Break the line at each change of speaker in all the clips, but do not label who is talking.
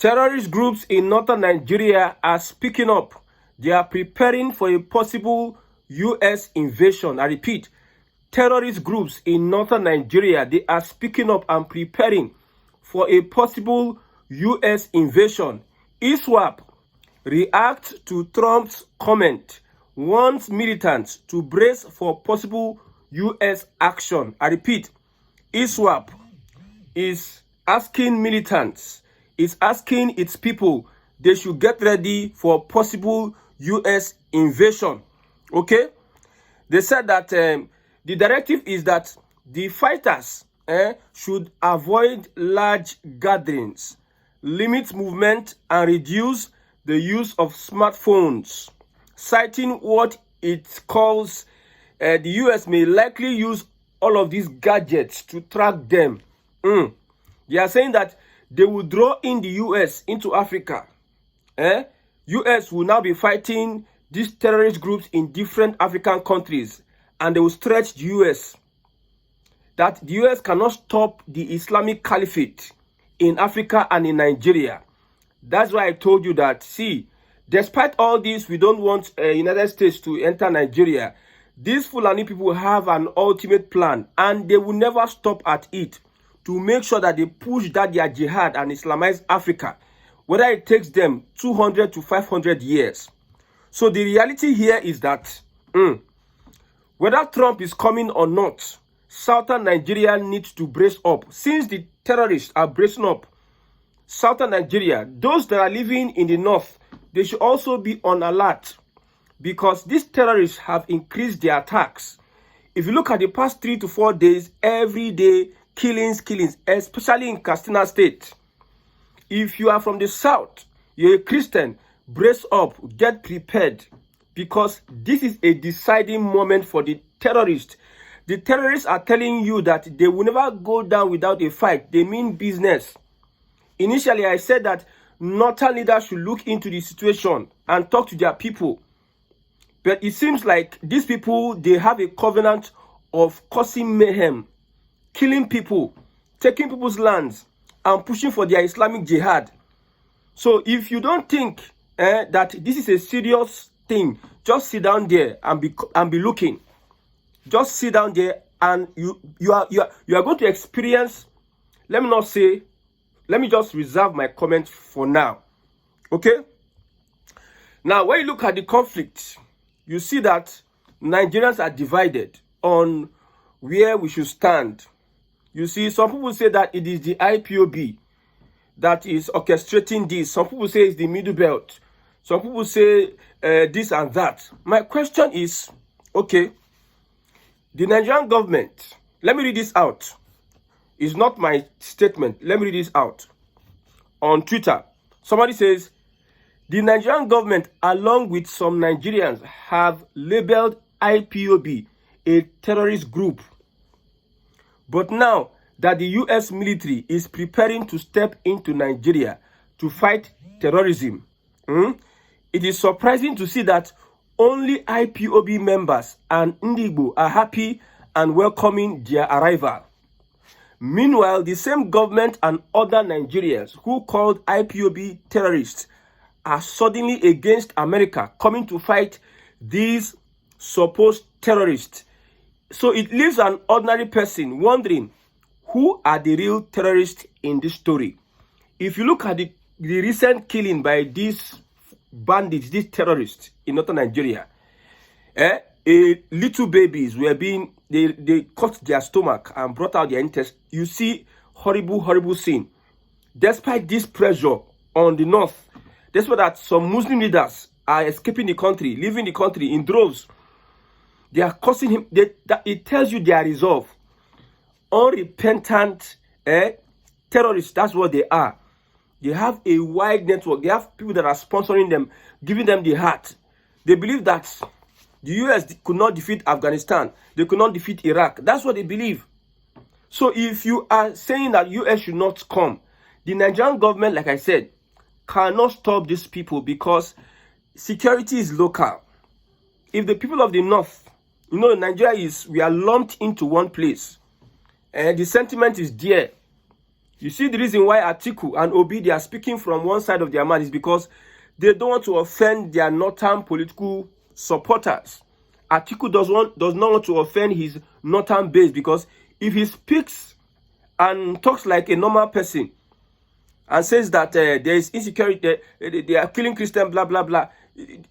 Terrorist groups in northern Nigeria are speaking up. They are preparing for a possible U.S. invasion. I repeat, terrorist groups in northern Nigeria, they are speaking up and preparing for a possible U.S. invasion. Iswap reacts to Trump's comment, warns militants to brace for possible U.S. action. I repeat, Iswap is asking militants, is asking its people, they should get ready for possible U.S. invasion. Okay? They said that the directive is that the fighters should avoid large gatherings, limit movement, and reduce the use of smartphones, citing what it calls the U.S. may likely use all of these gadgets to track them. They are saying that they will draw in the U.S. into Africa. U.S. will now be fighting these terrorist groups in different African countries, and they will stretch the U.S. That the U.S. cannot stop the Islamic Caliphate in Africa and in Nigeria. That's why I told you that, see, despite all this, we don't want United States to enter Nigeria. These Fulani people have an ultimate plan, and they will never stop at it to make sure that they push that their jihad and Islamize Africa, whether it takes them 200 to 500 years. So the reality here is that whether Trump is coming or not, southern Nigeria needs to brace up. Since the terrorists are bracing up, southern Nigeria, those that are living in the north, they should also be on alert, because these terrorists have increased their attacks. If you look at the past 3 to 4 days, every day, killings, especially in Katsina State. If you are from the south, you're a Christian, brace up, get prepared, because this is a deciding moment for the terrorists. The terrorists are telling you that they will never go down without a fight. They mean business. Initially, I said that northern leaders should look into the situation and talk to their people. But it seems like these people, they have a covenant of causing mayhem, killing people, taking people's lands, and pushing for their Islamic jihad. So if you don't think that this is a serious thing, just sit down there and be looking. Just sit down there, and you are going to experience. Let me just reserve my comment for now. Okay? Now, when you look at the conflict, you see that Nigerians are divided on where we should stand. You see, some people say that it is the IPOB that is orchestrating this. Some people say it's the Middle Belt. Some people say this and that. My question is, okay, the Nigerian government, let me read this out. It's not my statement. Let me read this out. On Twitter, somebody says, the Nigerian government, along with some Nigerians, have labeled IPOB a terrorist group. But now that the U.S. military is preparing to step into Nigeria to fight terrorism, it is surprising to see that only IPOB members and Ndigbo are happy and welcoming their arrival. Meanwhile, the same government and other Nigerians who called IPOB terrorists are suddenly against America, coming to fight these supposed terrorists. So it leaves an ordinary person wondering, who are the real terrorists in this story? If you look at the recent killing by these bandits, these terrorists in northern Nigeria, little babies were being, they cut their stomach and brought out their intestines. You see horrible scene. Despite this pressure on the north, despite that some Muslim leaders are escaping the country, leaving the country in droves, they are causing him. It tells you their resolve. Unrepentant terrorists, that's what they are. They have a wide network. They have people that are sponsoring them, giving them the heart. They believe that the US could not defeat Afghanistan. They could not defeat Iraq. That's what they believe. So if you are saying that US should not come, the Nigerian government, like I said, cannot stop these people, because security is local. If the people of the north, Nigeria we are lumped into one place, and the sentiment is there. You see, the reason why Atiku and Obi, they are speaking from one side of their mouth is because they don't want to offend their northern political supporters. Atiku does not want to offend his northern base, because if he speaks and talks like a normal person and says that there is insecurity, they are killing Christians, blah, blah, blah,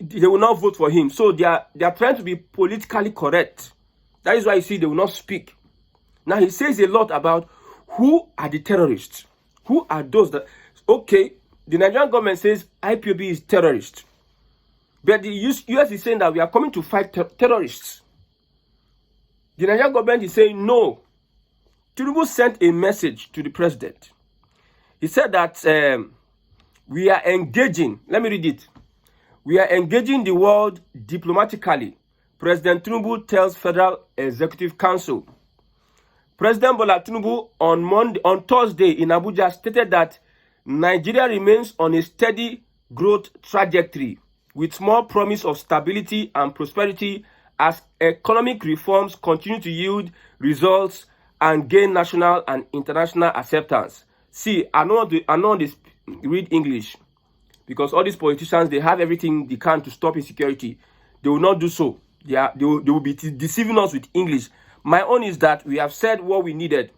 they will not vote for him. So they are trying to be politically correct. That is why you see they will not speak. Now he says a lot about who are the terrorists. Who are those that, okay, the Nigerian government says IPOB is terrorist. But the US is saying that we are coming to fight terrorists. The Nigerian government is saying no. Tinubu sent a message to the president. He said that we are engaging, let me read it. We are engaging the world diplomatically. President Tinubu tells Federal Executive Council. President Bola Tinubu on Thursday in Abuja stated that Nigeria remains on a steady growth trajectory with more promise of stability and prosperity as economic reforms continue to yield results and gain national and international acceptance. See, I know this read English, because all these politicians, they have everything they can to stop insecurity. They will not do so. They will be deceiving us with English. My own is that we have said what we needed.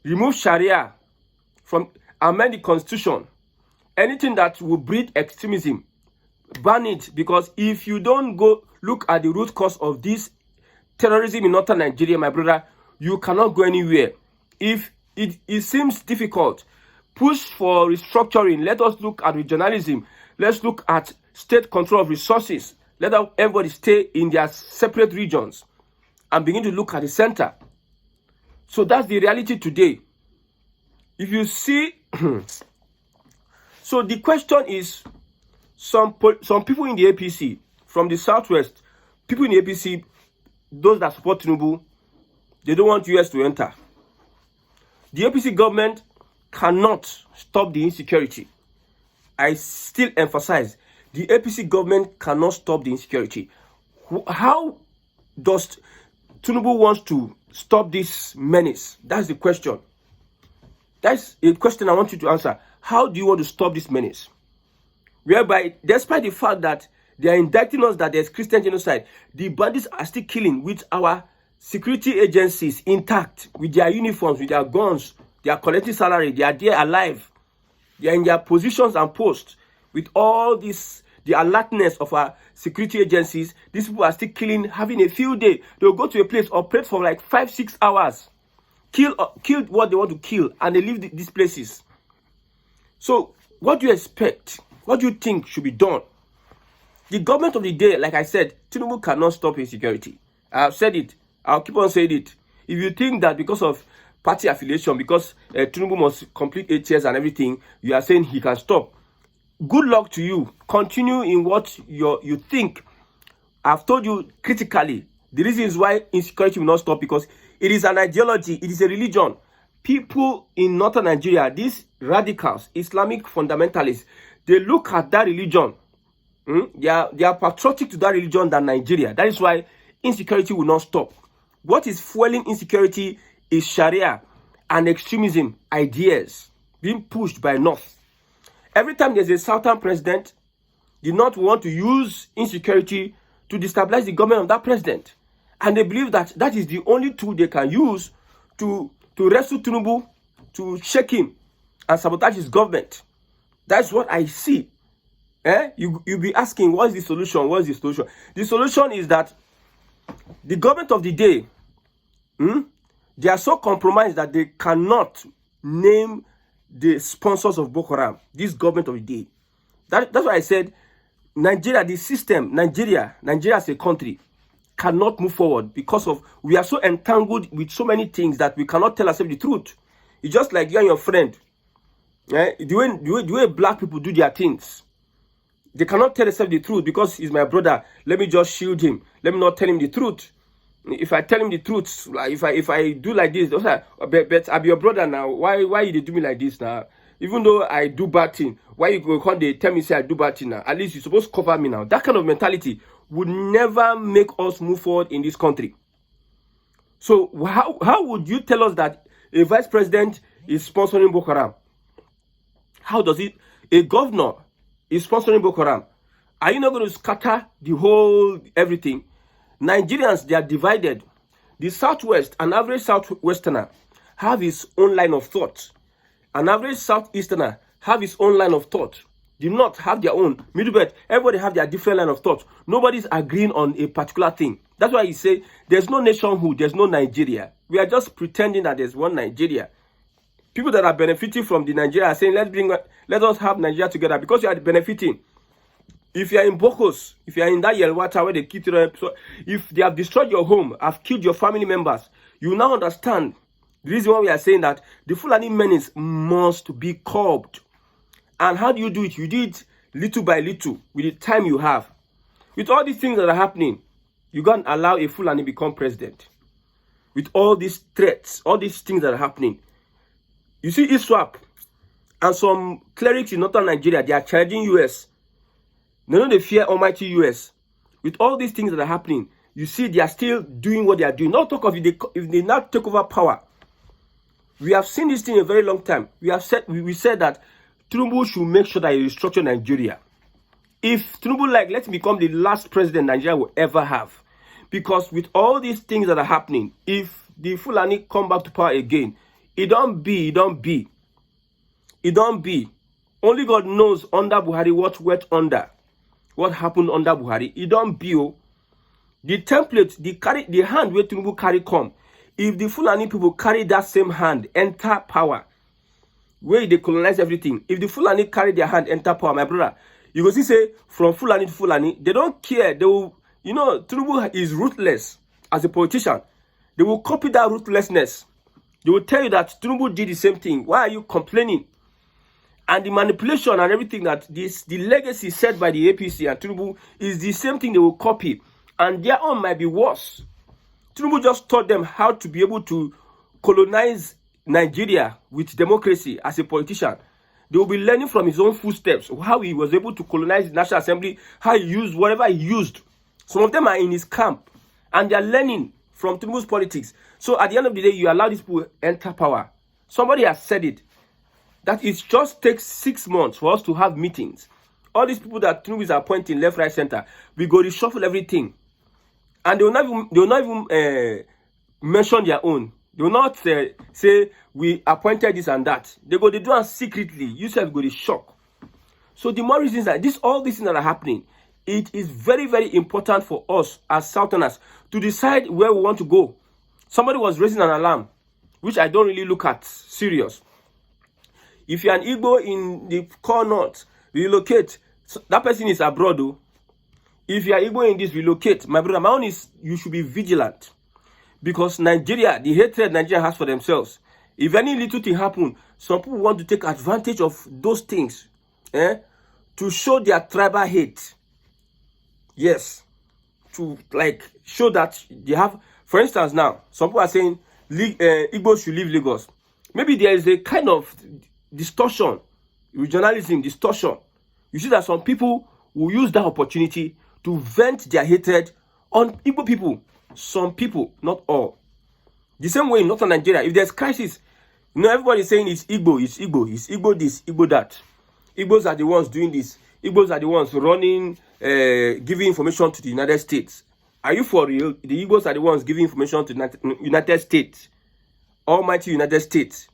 Remove Sharia, amend the constitution. Anything that will breed extremism, ban it. Because if you don't go look at the root cause of this terrorism in northern Nigeria, my brother, you cannot go anywhere. If it seems difficult, push for restructuring. Let us look at regionalism. Let's look at state control of resources. Let everybody stay in their separate regions and begin to look at the center. So that's the reality today. If you see, so the question is, some people in the APC, from the southwest, people in the APC, those that support Tinubu, they don't want US to enter. The APC government cannot stop the insecurity. I still emphasize, the APC government cannot stop the insecurity. How does Tinubu want to stop this menace? That's the question. That's a question I want you to answer. How do you want to stop this menace? Whereby, despite the fact that they are indicting us that there's Christian genocide, the bandits are still killing with our security agencies intact, with their uniforms, with their guns. They are collecting salary. They are there alive. They are in their positions and posts. With all this, the alertness of our security agencies, these people are still killing, having a field day. They'll go to a place, operate for like 5-6 hours, kill what they want to kill, and they leave these places. So, what do you expect? What do you think should be done? The government of the day, like I said, Tinubu cannot stop insecurity. I have said it. I'll keep on saying it. If you think that because of party affiliation, because Tinubu must complete 8 years and everything, you are saying he can stop, good luck to you. Continue in what you think. I've told you critically, the reasons why insecurity will not stop, because it is an ideology, it is a religion. People in northern Nigeria, these radicals, Islamic fundamentalists, they look at that religion. They are patriotic to that religion than Nigeria. That is why insecurity will not stop. What is fueling insecurity is Sharia and extremism ideas being pushed by North. Every time there's a southern president, the North want to use insecurity to destabilize the government of that president. And they believe that that is the only tool they can use to wrestle Tinubu, to shake him and sabotage his government. That's what I see. You'll be asking, what is the solution? What is the solution? The solution is that the government of the day, they are so compromised that they cannot name the sponsors of Boko Haram. This government of the day. That's why I said, Nigeria, the system, Nigeria as a country cannot move forward because of we are so entangled with so many things that we cannot tell ourselves the truth. It's just like you and your friend. The way black people do their things. They cannot tell themselves the truth because he's my brother. Let me just shield him. Let me not tell him the truth. If I tell him the truth, like if I do like this, but I be your brother now. Why you do me like this now? Even though I do bad thing, why you go come they tell me say I do bad thing now? At least you're supposed to cover me now. That kind of mentality would never make us move forward in this country. So how would you tell us that a vice president is sponsoring Boko Haram? How does it? A governor is sponsoring Boko Haram. Are you not going to scatter the whole everything? Nigerians, they are divided. The Southwest, an average Southwesterner, have his own line of thought. An average Southeasterner have his own line of thought. The North have their own. Middle Belt, everybody have their different line of thought. Nobody's agreeing on a particular thing. That's why you say there's no nationhood, there's no Nigeria. We are just pretending that there's one Nigeria. People that are benefiting from the Nigeria are saying, let us have Nigeria together, because you are benefiting. If you are in Bokos, if you are in that Yelwata where they keep you, if they have destroyed your home, have killed your family members, you now understand the reason why we are saying that the Fulani menace must be curbed. And how do you do it? You do it little by little with the time you have. With all these things that are happening, you can't allow a Fulani become president. With all these threats, all these things that are happening. You see Iswap and some clerics in northern Nigeria, they are challenging US. They know they fear almighty US. With all these things that are happening, you see they are still doing what they are doing. Not talk of if they now take over power. We have seen this thing a very long time. We said that Tinubu should make sure that he restructure Nigeria. If Tinubu let him become the last president Nigeria will ever have. Because with all these things that are happening, if the Fulani come back to power again, it don't be. Only God knows under Buhari what went under. What happened under Buhari. It don't be. The template, the hand where Tinubu carry come. If the Fulani people carry that same hand, enter power, where they colonize everything. If the Fulani carry their hand, enter power, my brother, you go see say, from Fulani to Fulani, they don't care. They will, Tinubu is ruthless as a politician. They will copy that ruthlessness. They will tell you that Tinubu did the same thing. Why are you complaining? And the manipulation and everything the legacy set by the APC and Tinubu is the same thing they will copy. And their own might be worse. Tinubu just taught them how to be able to colonize Nigeria with democracy as a politician. They will be learning from his own footsteps, how he was able to colonize the National Assembly, how he used whatever he used. Some of them are in his camp, and they are learning from Tinubu's politics. So at the end of the day, you allow these people to enter power. Somebody has said it, that it just takes 6 months for us to have meetings. All these people that Tinubu is appointing left, right, center, we go reshuffle everything. And they will not even mention their own. They will not say, we appointed this and that. They do it secretly. You self go to shock. So the more reasons that all these things that are happening, it is very, very important for us as Southerners to decide where we want to go. Somebody was raising an alarm, which I don't really look at serious. If you're an Igbo in the core north, relocate. So that person is abroad, though. If you are Igbo in this, relocate. My brother, my own is you should be vigilant. Because Nigeria, the hatred Nigeria has for themselves, if any little thing happen, some people want to take advantage of those things to show their tribal hate. Yes. To show that they have, for instance now, some people are saying Igbo should leave Lagos. Maybe there is a kind of distortion, regionalism distortion. You see that some people will use that opportunity to vent their hatred on Igbo people. Some people, not all. The same way in northern Nigeria, if there's crisis, everybody is saying it's Igbo, it's Igbo, it's Igbo this, Igbo that. Igbos are the ones doing this. Igbos are the ones running, giving information to the United States. Are you for real? The Igbos are the ones giving information to the United States. Almighty United States.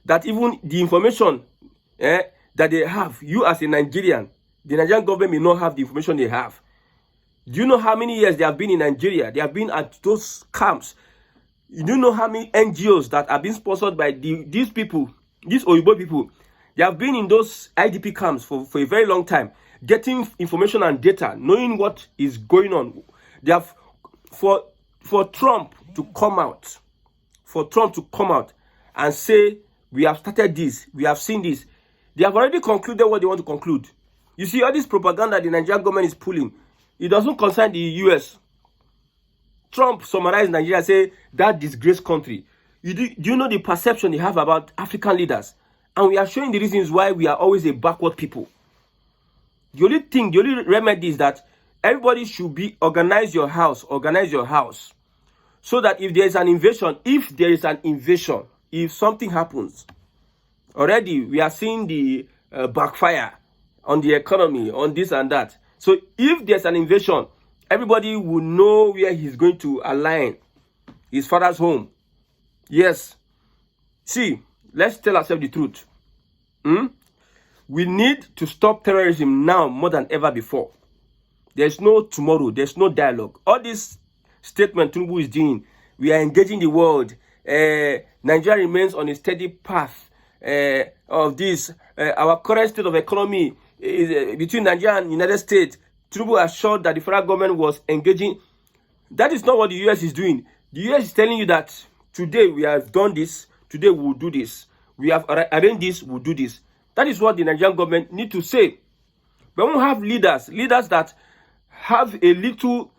That even the information that they have, you as a Nigerian, the Nigerian government may not have the information they have. Do you know how many years they have been in Nigeria? They have been at those camps. You do know how many NGOs that are being sponsored by these people, these Oyibo people. They have been in those IDP camps for a very long time, getting information and data, knowing what is going on. They have, for Trump to come out, and say, we have started this, we have seen this. They have already concluded what they want to conclude. You see, all this propaganda the Nigerian government is pulling, it doesn't concern the US. Trump summarized Nigeria, say, that disgraced country. Do you know the perception they have about African leaders? And we are showing the reasons why we are always a backward people. The only remedy is that everybody should be organize your house. So that if there is an invasion, if something happens. Already, we are seeing the backfire on the economy, on this and that. So if there's an invasion, everybody will know where he's going to align. His father's home. Yes. See, let's tell ourselves the truth. We need to stop terrorism now more than ever before. There's no tomorrow. There's no dialogue. All this statement Tinubu is doing, we are engaging the world. Nigeria remains on a steady path of this. Our current state of economy is between Nigeria and United States. Tinubu assured that the federal government was engaging. That is not what the US is doing. The US is telling you that today we have done this, today we will do this. We have arranged this, we'll do this. That is what the Nigerian government need to say. But we have leaders that have a little,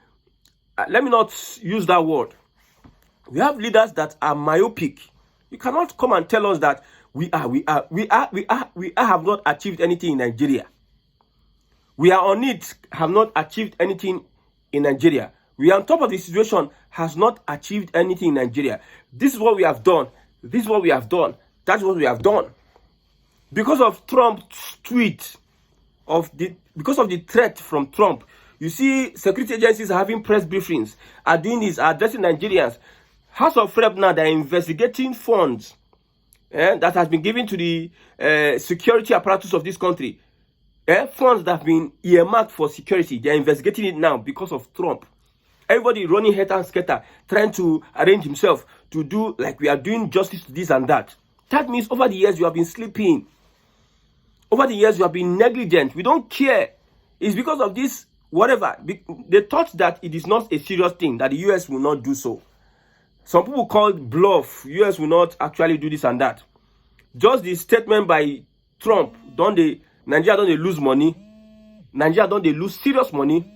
let me not use that word. We have leaders that are myopic. You cannot come and tell us that we have not achieved anything in Nigeria. We are on it, have not achieved anything in Nigeria. We are on top of the situation, has not achieved anything in Nigeria. This is what we have done. This is what we have done. That's what we have done. Because of Trump's tweet, because of the threat from Trump, you see security agencies are having press briefings, are doing this, are addressing Nigerians. House of Rep now, they're investigating funds that has been given to the security apparatus of this country. Funds that have been earmarked for security, they're investigating it now because of Trump. Everybody running head and scatter, trying to arrange himself to do like we are doing justice to this and that. That means over the years you have been sleeping. Over the years you have been negligent. We don't care. It's because of this, whatever. They thought that it is not a serious thing, that the US will not do so. Some people called bluff. US will not actually do this and that. Just the statement by Trump, Nigeria don't they lose money? Nigeria don't they lose serious money?